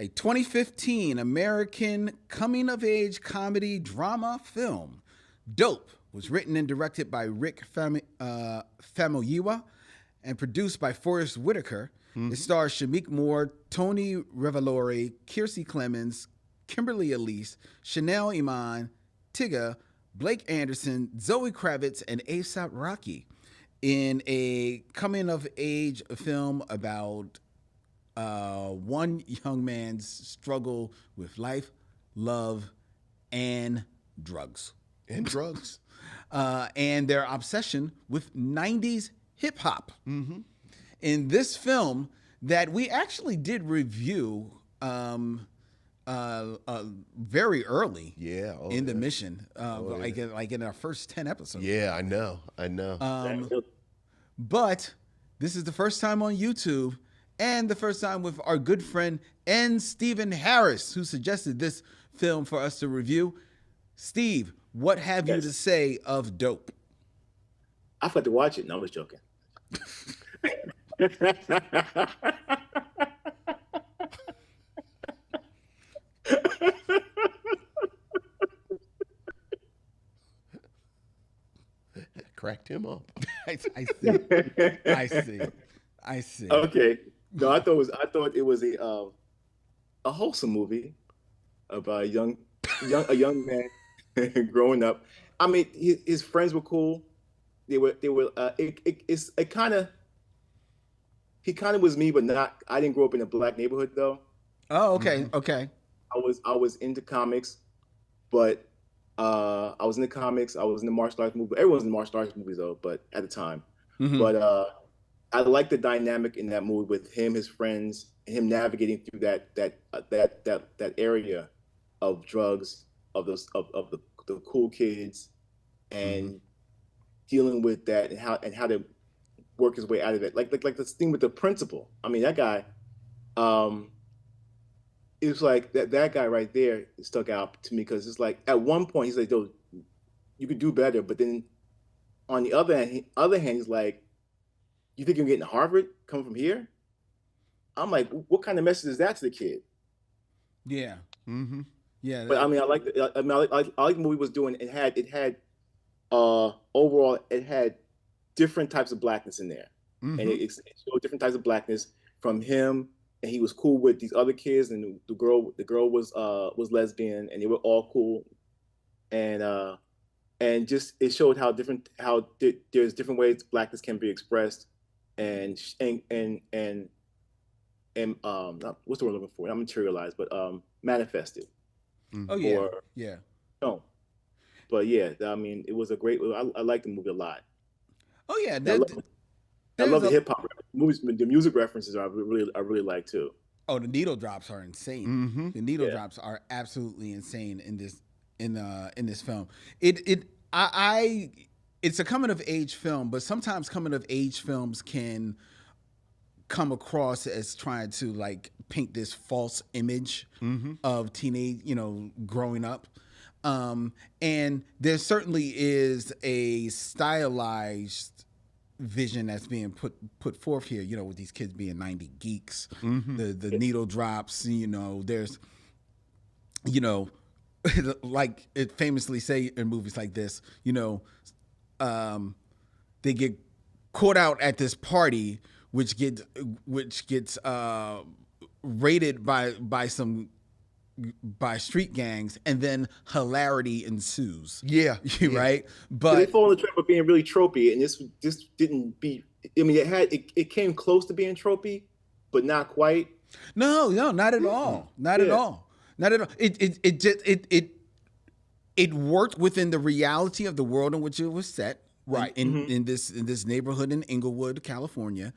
a 2015 American coming-of-age comedy drama film. Dope was written and directed by Rick Famuyiwa and produced by Forrest Whitaker. It stars Shameik Moore, Tony Revolori, Kiersey Clemons, Kimberly Elise, Chanel Iman, Tigga, Blake Anderson, Zoë Kravitz, and A$AP Rocky in a coming-of-age film about one young man's struggle with life, love, and drugs. And drugs. And their obsession with 90s hip-hop. In this film that we actually did review very early in the mission, like in our first 10 episodes. Yeah, I know. But this is the first time on YouTube and the first time with our good friend N. Stephen Harris, who suggested this film for us to review. Steve, what have you to say of Dope? I forgot to watch it. No, I was joking. Cracked him up. I see. Okay. No, I thought it was a wholesome movie about a young man growing up. I mean, his friends were cool. He kind of was me, but not. I didn't grow up in a black neighborhood though. Oh, okay, okay. I was into comics, but I was into comics. I was in the martial arts movie. Everyone's in martial arts movies though, but at the time. But I like the dynamic in that movie with him, his friends, him navigating through that area of drugs, of the cool kids, and dealing with that and how to work his way out of it. Like this thing with the principal. I mean, that guy. It was like that guy right there stuck out to me because it's like at one point he's like, "Yo, you could do better," but then on the other hand, he's like, "You think you're getting Harvard coming from here?" I'm like, "What kind of message is that to the kid?" Yeah. Yeah. But I mean, I like the movie was doing. It had overall it had different types of blackness in there, and it showed different types of blackness from him. And he was cool with these other kids, and the girl was lesbian, and they were all cool, and just it showed how there's different ways blackness can be expressed, and what's the word I'm looking for? Not materialized, but manifested. Oh yeah, yeah. No, but yeah, I mean, it was a great. I like the movie a lot. Oh yeah, I love the hip hop movies. The music references I really like too. Oh, the needle drops are insane. The needle drops are absolutely insane in this film. It's a coming of age film, but sometimes coming of age films can come across as trying to like paint this false image of teenage, growing up. And there certainly is a stylized vision that's being put forth here, with these kids being 90 geeks, the needle drops, there's, like it famously say in movies like this, they get caught out at this party, which gets raided by street gangs, and then hilarity ensues. Yeah. Right. But they fall in the trap of being really tropey, and this didn't be. I mean, it came close to being tropey, but not quite. No, not at all. Not at all. Not at all. It worked within the reality of the world in which it was set. Right. In this neighborhood in Inglewood, California.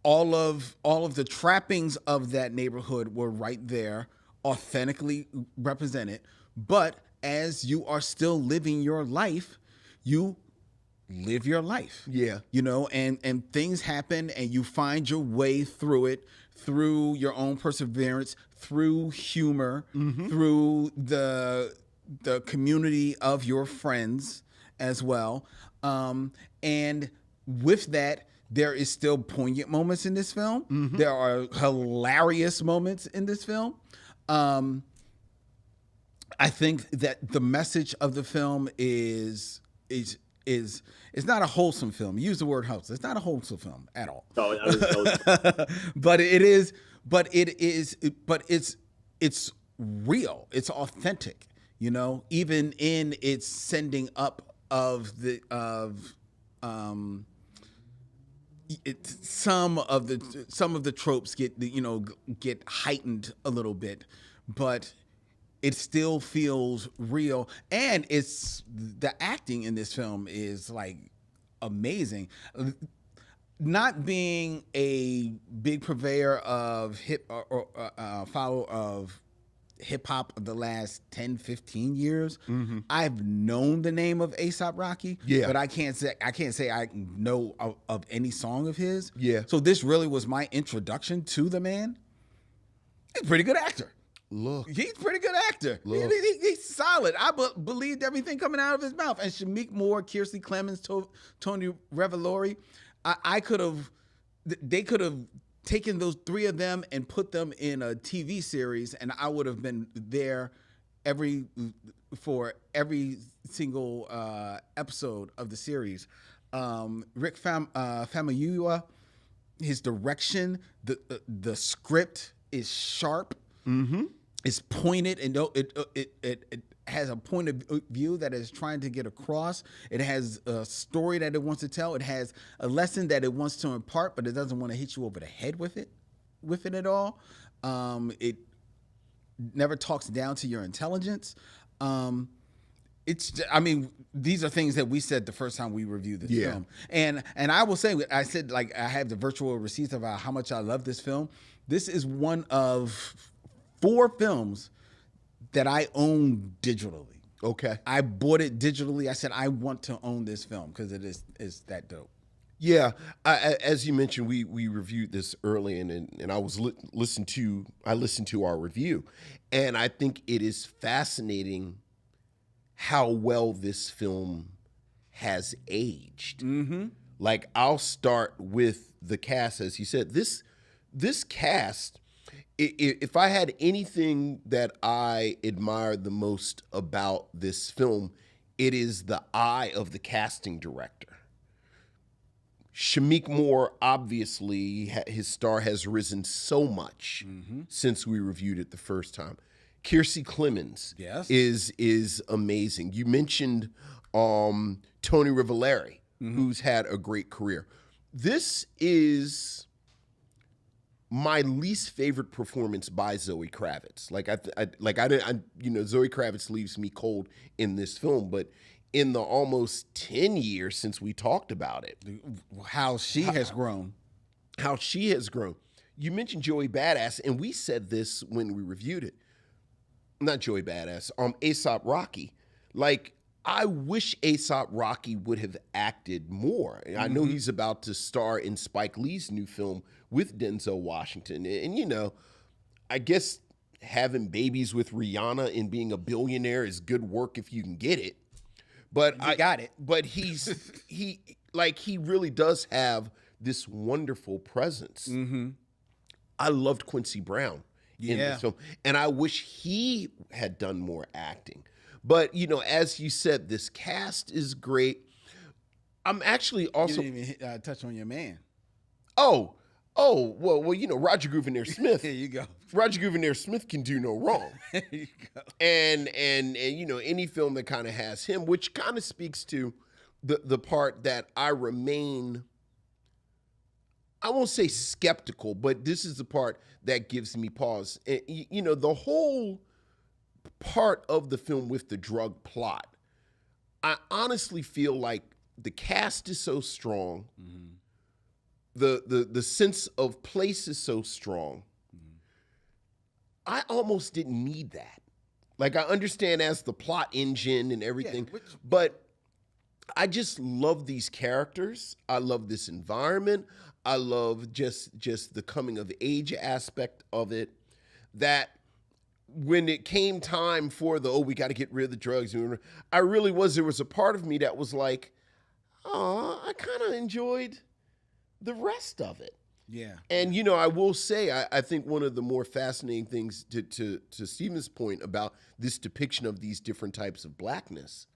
All of the trappings of that neighborhood were right there, authentically represented. But as you are still living your life, you live your life. Yeah. And things happen, and you find your way through it, through your own perseverance, through humor, through the community of your friends as well. And with that, there is still poignant moments in this film. There are hilarious moments in this film. I think that the message of the film is it's not a wholesome film. Use the word wholesome. It's not a wholesome film at all. No, But it's real. It's authentic, you know, even in its sending up of some of the tropes get heightened a little bit, but it still feels real, and the acting in this film is like amazing. Not being a big purveyor of follow of hip hop of the last 10, 15 years, I've known the name of A$AP Rocky, but I can't say I know of any song of his. Yeah. So this really was my introduction to the man. He's a pretty good actor. He's a pretty good actor. He's solid. I believed everything coming out of his mouth. And Shameik Moore, Kiersey Clemons, Tony Revolori, they could have taken those three of them and put them in a TV series, and I would have been there for every single episode of the series. Rick Famuyiwa, his direction, the script is sharp. It's pointed, and it has a point of view that is trying to get across. It has a story that it wants to tell. It has a lesson that it wants to impart, but it doesn't want to hit you over the head with it at all. It never talks down to your intelligence. These are things that we said the first time we reviewed this film. And I will say, I said, like, I have the virtual receipts about how much I love this film. This is one of 4 films that I own digitally. Okay. I bought it digitally. I said, I want to own this film because it is that dope. Yeah, as you mentioned, we reviewed this early, and I was listened to our review, and I think it is fascinating how well this film has aged. Like, I'll start with the cast, as you said. This cast, if I had anything that I admired the most about this film, it is the eye of the casting director. Shameik Moore, obviously, his star has risen so much since we reviewed it the first time. Kiersey Clemons is amazing. You mentioned Tony Revolori, who's had a great career. This is my least favorite performance by Zoë Kravitz. Zoë Kravitz leaves me cold in this film, but in the almost 10 years since we talked about it, how she has grown. You mentioned Joey Badass, and we said this when we reviewed it. Not Joey Badass, A$AP Rocky. Like, I wish A$AP Rocky would have acted more. I know he's about to star in Spike Lee's new film with Denzel Washington. And I guess having babies with Rihanna and being a billionaire is good work if you can get it. But I got it. But he really does have this wonderful presence. I loved Quincy Brown in this film, and I wish he had done more acting. But as you said, this cast is great. I'm actually also you didn't even touch on your man. Well, Roger Gouverneur Smith. There you go. Roger Gouverneur Smith can do no wrong. There you go. And any film that kind of has him, which kind of speaks to the part that I remain, I won't say skeptical, but this is the part that gives me pause. The whole part of the film with the drug plot, I honestly feel like the cast is so strong. The sense of place is so strong. I almost didn't need that. Like, I understand as the plot engine and everything, but I just love these characters. I love this environment. I love just the coming of age aspect of it. That when it came time for we got to get rid of the drugs, there was a part of me that was like, oh, I kind of enjoyed the rest of it. Yeah. And, I will say, I think one of the more fascinating things to Stephen's point about this depiction of these different types of blackness,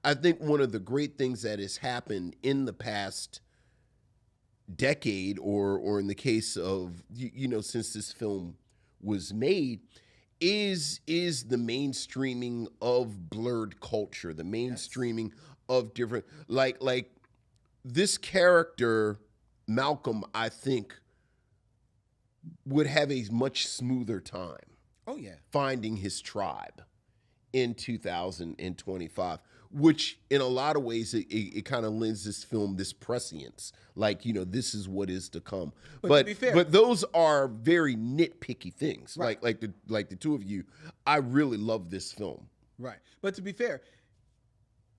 I think one of the great things that has happened in the past decade, or in the case of, since this film was made, is the mainstreaming of blurred culture, the mainstreaming of different, like this character, Malcolm, I think, would have a much smoother time. Oh, yeah. Finding his tribe in 2025, which in a lot of ways it kind of lends this film this prescience, like, this is what is to come. But to be fair, but those are very nitpicky things. Right. Like the two of you, I really love this film. Right. But to be fair,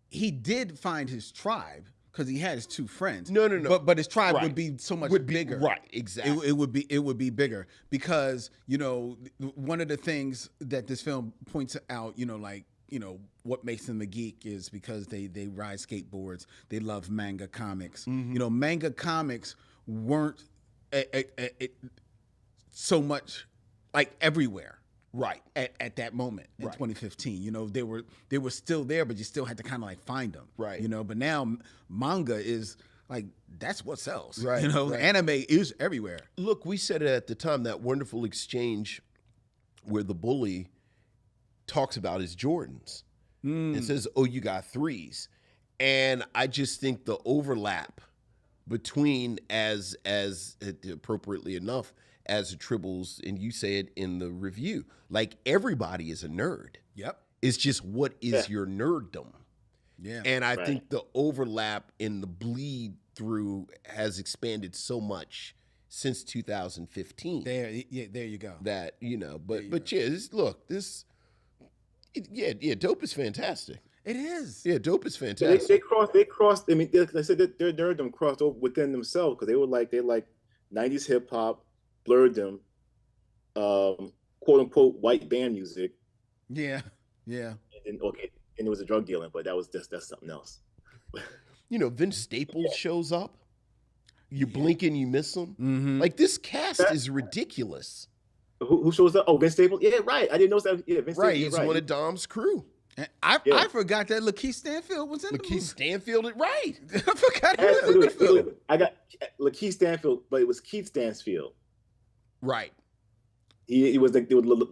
he did find his tribe because he had his two friends. No. But his tribe would be so much bigger. Right, exactly. It would be bigger because, one of the things that this film points out, what makes them a geek is because they ride skateboards. They love manga comics. Mm-hmm. Manga comics weren't so much like everywhere. Right. At that moment in 2015, they were still there, but you still had to kind of like find them. Right. But now manga is like, that's what sells. Right. Right. Anime is everywhere. Look, we said it at the time, that wonderful exchange where the bully talks about his Jordans and says, "Oh, you got threes." And I just think the overlap between, as appropriately enough, as the Tribbles, and you say it in the review, like, everybody is a nerd. Yep. It's just, what is your nerddom? Yeah. And I think the overlap and the bleed through has expanded so much since 2015. There you go. That, Dope is fantastic. It is. Yeah, Dope is fantastic. They crossed. I mean, they said that their nerddom crossed over within themselves because they like 90s hip hop, blurred quote unquote white band music. Yeah. And it was a drug dealing, but that's something else. Vince Staples shows up. You blink and you miss him. Mm-hmm. Like, this cast is ridiculous. Who shows up? Oh, Vince Staples. Yeah, right. I didn't know that. Yeah, Vince right. Staples. He's one of Dom's crew. And I forgot that Lakeith Stanfield was in the movie. Lakeith Stanfield, right? I forgot he was in the film. I got Lakeith Stanfield, but it was Keith Stansfield. Right. He was the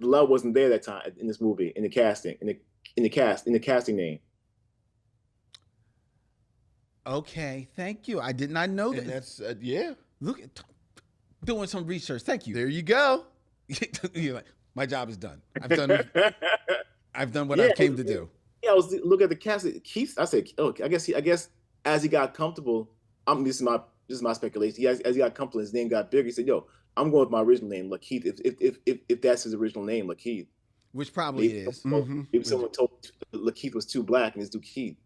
love wasn't there that time in this movie, in the casting, in the casting name. Okay, thank you. I did not know that. And that's Look at doing some research. Thank you. There you go. You're like, my job is done. I've done what I came to do. Yeah, I was looking at the cast. Keith, I said, I guess as he got comfortable, this is my speculation. As he got comfortable, his name got bigger. He said, "Yo, I'm going with my original name, Lakeith. If that's his original name, Lakeith." Which probably is. If someone told Lakeith was too black and it's too Keith.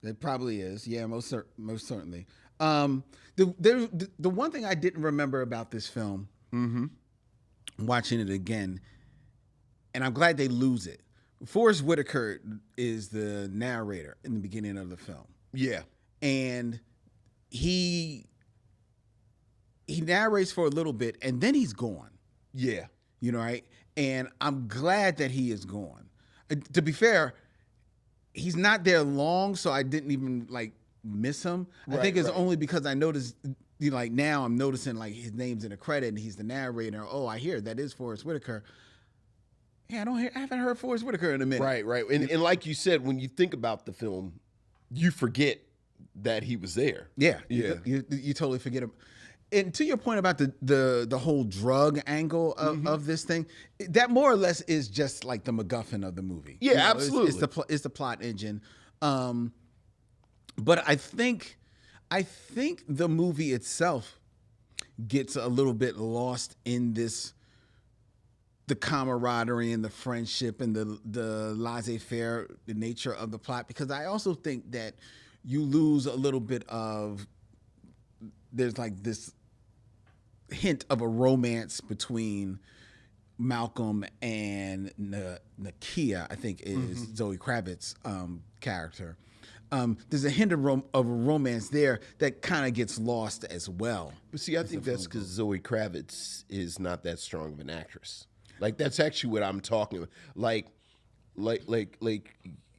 It probably is. Yeah, most certainly. The one thing I didn't remember about this film, watching it again, and I'm glad they lose it. Forrest Whitaker is the narrator in the beginning of the film. Yeah. And he narrates for a little bit and then he's gone. Yeah. Right? And I'm glad that he is gone. To be fair, he's not there long, so I didn't even miss him. I think it's only because I noticed, now I'm noticing his name's in the credit and he's the narrator. Oh, I hear that is Forrest Whitaker. Yeah, I haven't heard Forrest Whitaker in a minute. Right. And like you said, when you think about the film, you forget that he was there. Yeah. You totally forget him. And to your point about the whole drug angle of this thing, that more or less is just like the MacGuffin of the movie. Yeah, absolutely. It's the plot engine. But I think the movie itself gets a little bit lost in the camaraderie and the friendship and the laissez-faire, the nature of the plot, because I also think that you lose a little bit of, there's this hint of a romance between Malcolm and Nakia, I think is Zoë Kravitz character. there's a hint of a romance there that kind of gets lost as well. But see, I think that's because Zoë Kravitz is not that strong of an actress. Like, that's actually what I'm talking about.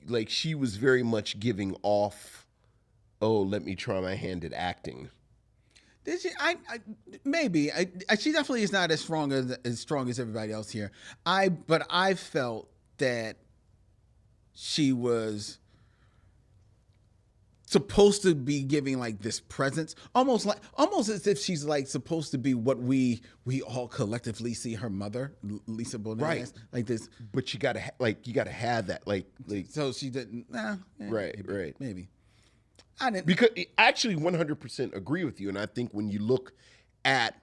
Like she was very much giving off, oh, let me try my hand at acting. Did she? Maybe. She definitely is not as strong as everybody else here. But I felt that she was supposed to be giving like this presence, almost as if she's like supposed to be what we all collectively see her mother, Lisa Bonet, right? Like this. But you gotta have that, like. So she didn't. Right. Maybe. I didn't. Because I actually 100% agree with you, and I think when you look at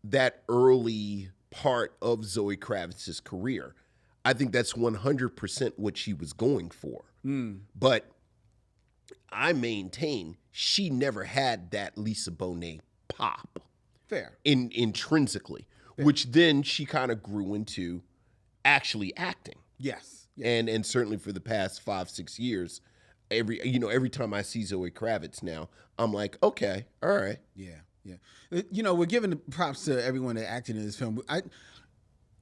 that early part of Zoë Kravitz's career, I think that's 100% what she was going for. But I maintain she never had that Lisa Bonet pop. Fair. Intrinsically. Fair. Which then she kind of grew into actually acting. Yes. And certainly for the past 5-6 years, every time I see Zoë Kravitz now, I'm like, okay, all right. Yeah. We're giving the props to everyone that acted in this film. I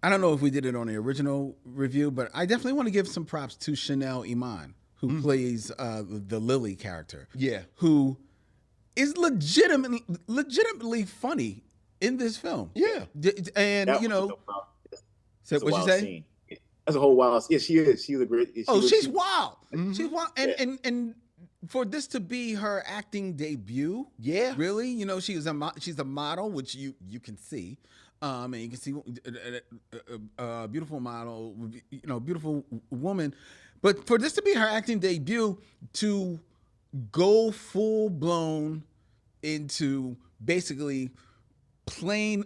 don't know if we did it on the original review, but I definitely want to give some props to Chanel Iman, who plays the Lily character. Yeah. Who is legitimately funny in this film. Yeah. And, so what you say? Scene. That's a whole wild. Yeah, she is. She's a great. She's wild. Mm-hmm. She's wild. And for this to be her acting debut, yeah, really, she's a model, which you can see, and you can see a beautiful model, beautiful woman. But for this to be her acting debut, to go full blown into basically playing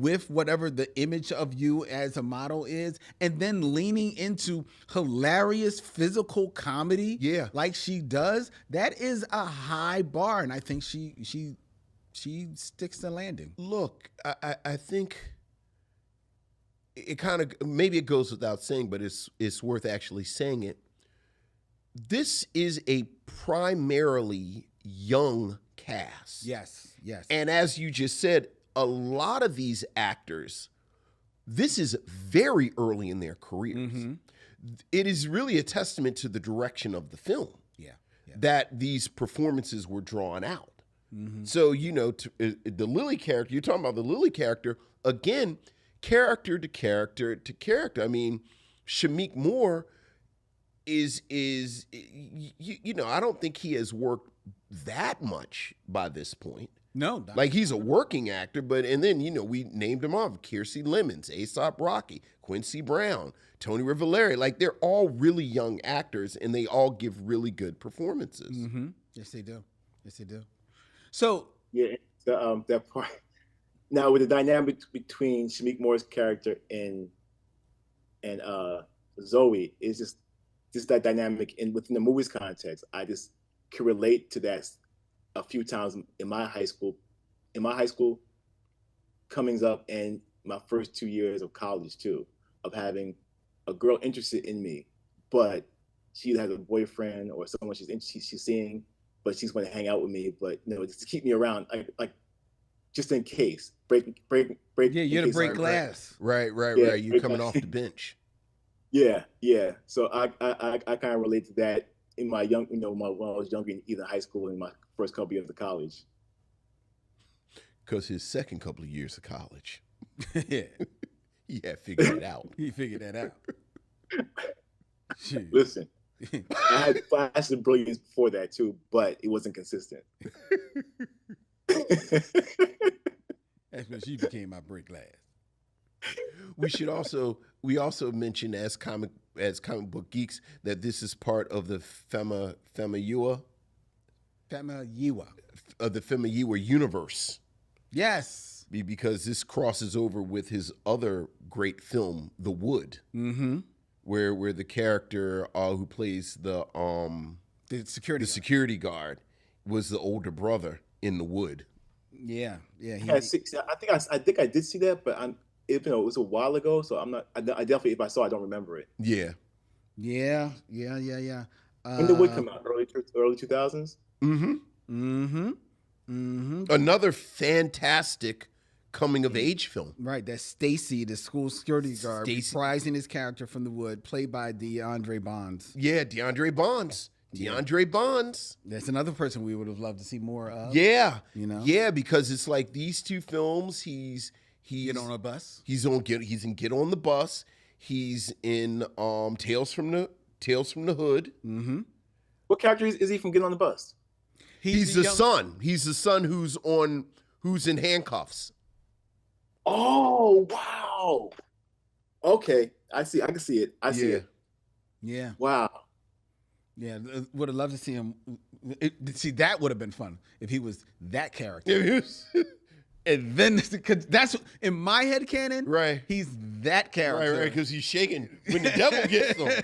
with whatever the image of you as a model is, and then leaning into hilarious physical comedy, like she does, that is a high bar, and I think she sticks the landing. Look, I think it kind of, maybe it goes without saying, but it's worth actually saying it. This is a primarily young cast. Yes. And as you just said, a lot of these actors, this is very early in their careers. Mm-hmm. It is really a testament to the direction of the film that these performances were drawn out. Mm-hmm. So, the Lily character, you're talking about the Lily character, again, character to character to character. I mean, Shameik Moore is I don't think he has worked that much by this point. No. Like, he's a working actor, and then, we named them off. Kiersey Clemons, A$AP Rocky, Quincy Brown, Tony Revolori. Like, they're all really young actors, and they all give really good performances. Mm-hmm. Yes, they do. So. Yeah, that part. Now, with the dynamic between Shameik Moore's character and Zoe, is just that dynamic within the movie's context. I just can relate to that a few times in my high school comings up, and my first 2 years of college too, of having a girl interested in me, but she has a boyfriend or someone she's seeing, but she's going to hang out with me, but just to keep me around, like just in case, break. Yeah, you're to break glass. Right. You're coming off the bench. Yeah. So I kind of relate to that in my young, when I was younger, either high school and my first couple years of college. Because his second couple of years of college, yeah, he had figured it out. He figured that out. Listen, I had flashes of brilliance before that too, but it wasn't consistent. That's when she became my break glass. We also mention as comic book geeks that this is part of the Famuyiwa of the Famuyiwa universe. Yes, because this crosses over with his other great film, The Wood, where the character who plays the security guard was the older brother in The Wood. Yeah. I think I did see that, but it was a while ago, so I'm not. I definitely, if I saw, I don't remember it. Yeah. When did Wood come out? Early 2000s. Mm-hmm. Mm-hmm. Mm-hmm. Another fantastic coming of age film. Right, that's Stacy, the school security guard, reprising his character from The Wood, played by DeAndre Bonds. Yeah, DeAndre Bonds. DeAndre Bonds. That's another person we would have loved to see more of. Yeah, you know. Yeah, because it's like these two films. He's Get on a Bus. He's in Get on the Bus. He's in Tales from the Hood. Mm-hmm. What character is he from Get on the Bus? He's the son. He's the son who's in handcuffs. Oh, wow. Okay, I see. I can see it. I see it. Yeah. Wow. Yeah, would have loved to see him. See, that would have been fun if he was that character. Yeah, he was. And then, because that's in my head canon, right? He's that character, right? Because he's shaking when the devil gets him.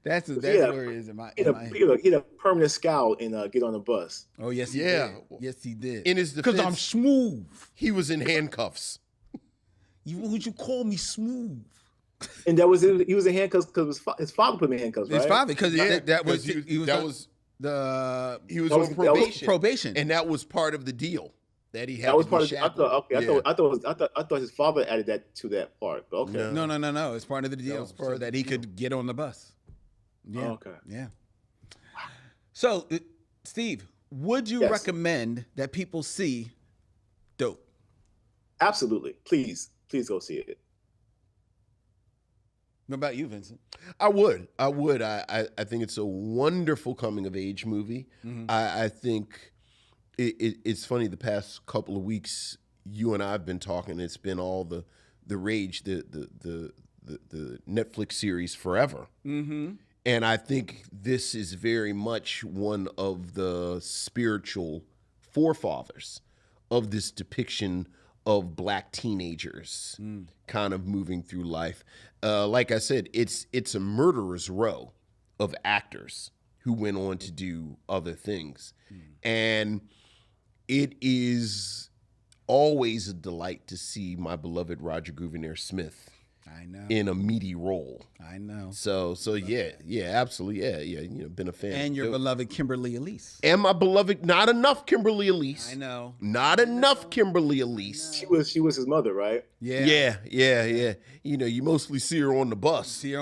That's where he is in my head. He had a permanent scowl in Get on the Bus. Oh yes, he did. Yes, he did. In his defense, because I'm smooth. He was in handcuffs. Would you call me smooth? And he was in handcuffs because his father put him in handcuffs, right? His father, because he was on probation, and that was part of the deal that he had. That was part of. I thought his father added that to that part. But okay. No. It's part of the deal so that he could get on the bus. Yeah. Oh, okay. Yeah. So, Steve, would you recommend that people see Dope? Absolutely. Please go see it. What about you, Vincent? I would. I think it's a wonderful coming of age movie. Mm-hmm. I think it's funny. The past couple of weeks, you and I have been talking. It's been all the rage, the Netflix series Forever. Mm-hmm. And I think this is very much one of the spiritual forefathers of this depiction of Black teenagers kind of moving through life. Like I said, it's a murderer's row of actors who went on to do other things. And it is always a delight to see my beloved Roger Gouverneur Smith in a meaty role. I know. So yeah, absolutely, yeah. You know, been a fan. And your beloved Kimberly Elise. And my beloved, not enough Kimberly Elise. I know. Not enough Kimberly Elise. She was his mother, right? Yeah. You know, you mostly see her on the bus. You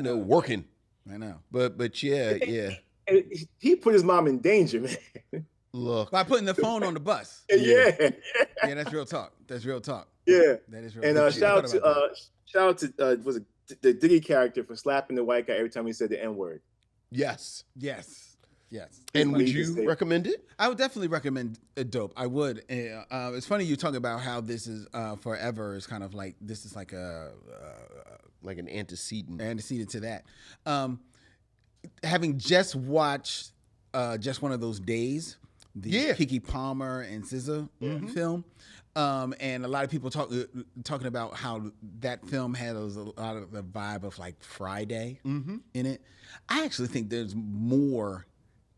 know, working. I know. But yeah. And he put his mom in danger, man. Look. By putting the phone on the bus. Yeah, that's real talk. Yeah. That is real. And shout out to was it the Diddy character for slapping the white guy every time he said the N-word. Yes. And would you recommend it? I would definitely recommend Dope. I would. It's funny you talk about how this is Forever is kind of like, this is like like an antecedent to that. Having just watched Just One of Those Days, the Keke Palmer and SZA film, and a lot of people talking about how that film had a lot of the vibe of like Friday in it. I actually think there's more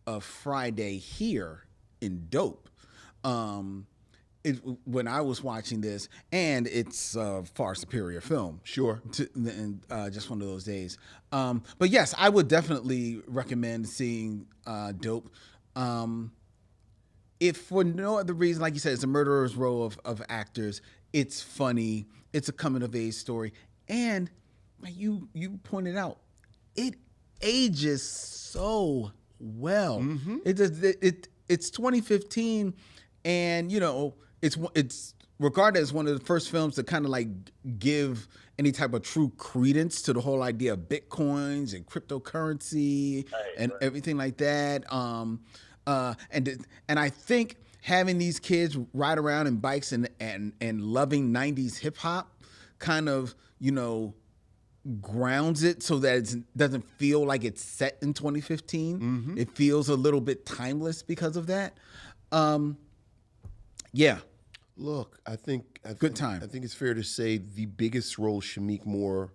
of Friday here in Dope. When I was watching this, and it's a far superior film, sure, and Just One of Those Days. But yes, I would definitely recommend seeing Dope. If for no other reason, like you said, it's a murderer's row of actors. It's funny. It's a coming of age story, and you pointed out, it ages so well. It's 2015, and you know it's regarded as one of the first films to kind of like give any type of true credence to the whole idea of Bitcoins and cryptocurrency and everything like that. And I think having these kids ride around in bikes and loving 90s hip hop kind of, you know, grounds it so that it doesn't feel like it's set in 2015. It feels a little bit timeless because of that. Yeah. Look, I think good time. I think it's fair to say the biggest role Shameik Moore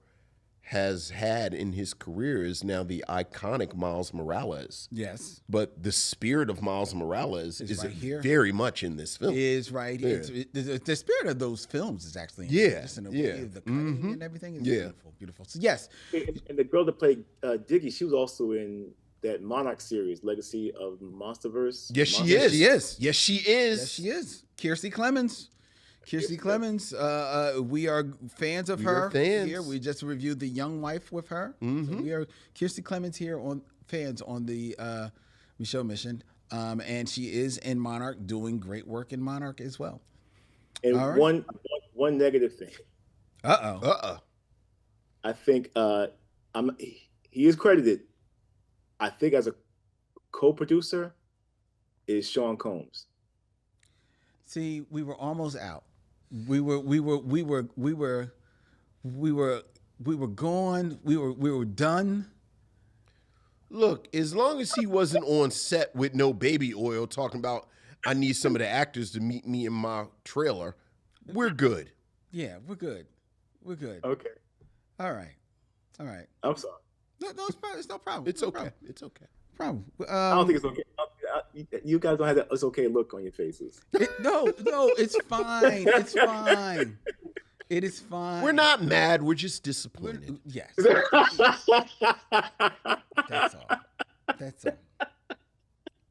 has had in his career is now the iconic Miles Morales. Yes. But the spirit of Miles Morales is right here. very much in this film. Is right. Yeah. The spirit of those films is actually just in a way, the cutting and everything is beautiful, beautiful. So yes. And the girl that played Diggy, she was also in that Monarch series, Legacy of Monsterverse. Yes, she is. Yes, she is. Yes, she is. Kiersey Clemons. Kiersey Clemons. We are fans of her. Here. We just reviewed The Young Wife with her. So we are Kiersey Clemons here on fans on the Micheaux mission. And she is in Monarch, doing great work in Monarch as well. And one negative thing. I think he is credited. I think as a co-producer is Sean Combs. See, we were almost out. We were gone. We were done. Look, as long as he wasn't on set with no baby oil talking about I need some of the actors to meet me in my trailer, we're good. Yeah, we're good. We're good. Okay. All right. I'm sorry. No, it's no problem. It's okay. It's okay. Problem. I don't think it's okay. You guys don't have that it's okay look on your faces. No, it's fine. It's fine. It is fine. We're not mad. We're just disappointed. Yes. That's all.